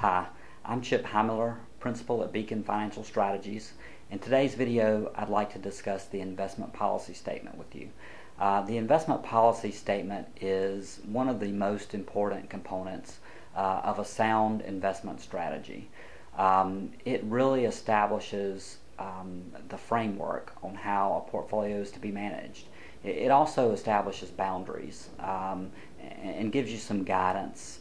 Hi, I'm Chip Heimler, Principal at Beacon Financial Strategies. In today's video, I'd like to discuss the investment policy statement with you. The investment policy statement is one of the most important components of a sound investment strategy. It really establishes the framework on how a portfolio is to be managed. It also establishes boundaries and gives you some guidance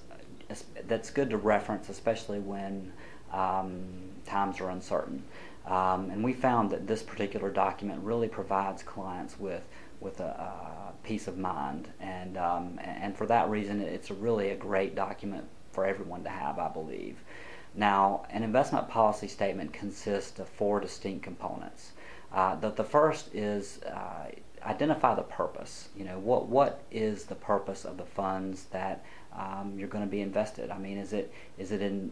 that's good to reference, especially when times are uncertain. And we found that this particular document really provides clients with a peace of mind, and for that reason, it's really a great document for everyone to have, I believe. Now, an investment policy statement consists of four distinct components. The first is identify the purpose. You know, what is the purpose of the funds that you're going to be invested? I mean, is it in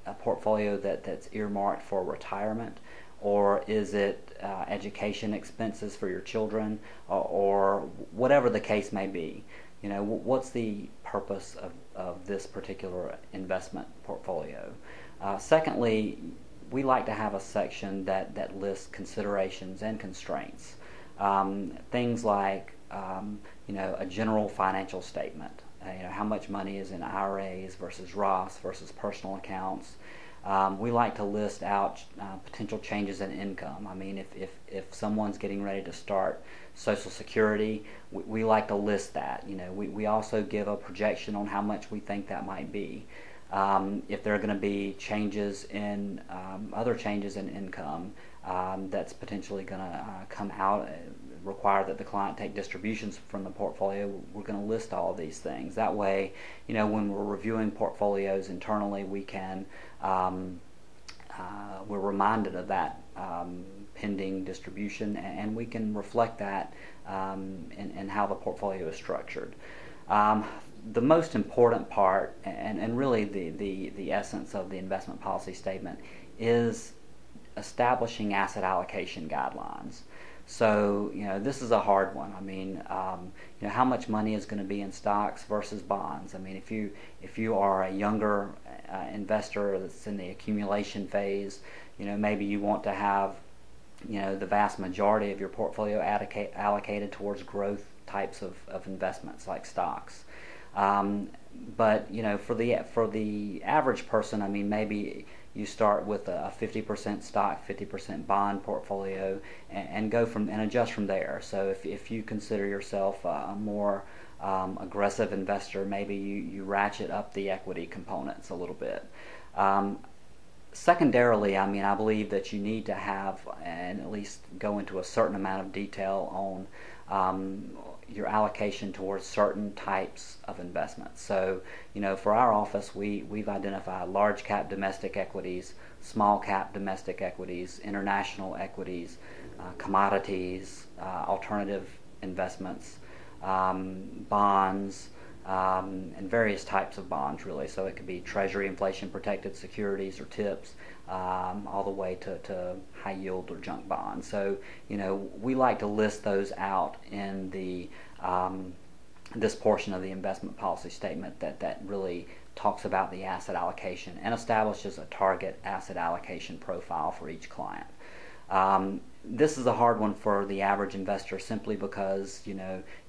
a portfolio that's earmarked for retirement, or is it education expenses for your children, or whatever the case may be? You know, what's the purpose of this particular investment portfolio? Secondly, we like to have a section that lists considerations and constraints. Things like a general financial statement. How much money is in IRAs versus Roths versus personal accounts. We like to list out potential changes in income. I mean, if someone's getting ready to start Social Security, we like to list that. We also give a projection on how much we think that might be. If there are going to be changes in other changes in income that's potentially going to come out, require that the client take distributions from the portfolio, we're going to list all of these things. That way, when we're reviewing portfolios internally, we can we're reminded of that pending distribution, and we can reflect that in how the portfolio is structured. The most important part, and really the essence of the investment policy statement, is establishing asset allocation guidelines. So, this is a hard one. I mean, how much money is going to be in stocks versus bonds? I mean, if you are a younger investor that's in the accumulation phase, maybe you want to have, the vast majority of your portfolio allocated towards growth types of investments like stocks. But for the average person, I mean, maybe you start with a 50% stock, 50% bond portfolio, and go and adjust from there. So if you consider yourself a more aggressive investor, maybe you ratchet up the equity components a little bit. Secondarily, I mean, I believe that you need to have and at least go into a certain amount of detail on your allocation towards certain types of investments. So, for our office, we've identified large cap domestic equities, small cap domestic equities, international equities, commodities, alternative investments, bonds, and various types of bonds, really. So it could be Treasury inflation protected securities or TIPS, all the way to high yield or junk bonds. So we like to list those out in the this portion of the investment policy statement that really talks about the asset allocation and establishes a target asset allocation profile for each client. This is a hard one for the average investor, simply because you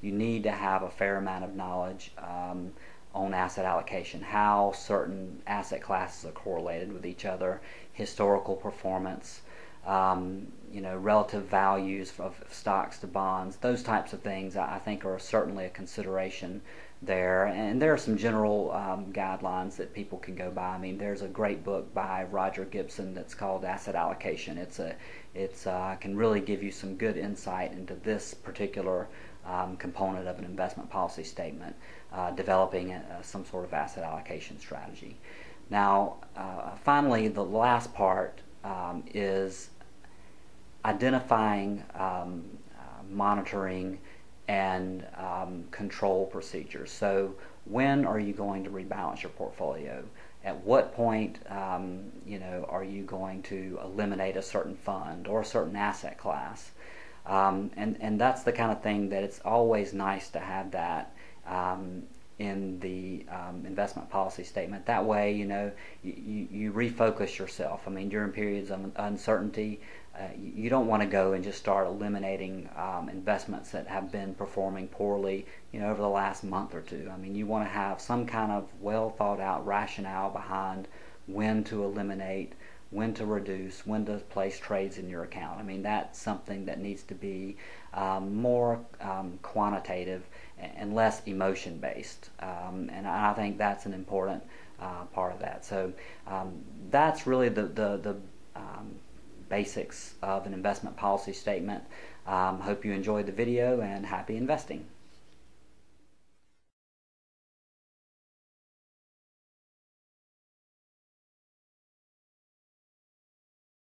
need to have a fair amount of knowledge on asset allocation, how certain asset classes are correlated with each other, historical performance, relative values of stocks to bonds. Those types of things I think are certainly a consideration there. And there are some general guidelines that people can go by. I mean, there's a great book by Roger Gibson that's called Asset Allocation. It's can really give you some good insight into this particular component of an investment policy statement, developing some sort of asset allocation strategy. Now, finally, the last part is identifying, monitoring, and control procedures. So when are you going to rebalance your portfolio? At what point are you going to eliminate a certain fund or a certain asset class? And that's the kind of thing that it's always nice to have that in the investment policy statement. That way, you refocus yourself. I mean, during periods of uncertainty, you don't want to go and just start eliminating investments that have been performing poorly, over the last month or two. I mean, you want to have some kind of well thought out rationale behind when to eliminate, when to reduce, when to place trades in your account. I mean, that's something that needs to be more quantitative and less emotion based, and I think that's an important part of that. So that's really the basics of an investment policy statement. Hope you enjoyed the video, and happy investing.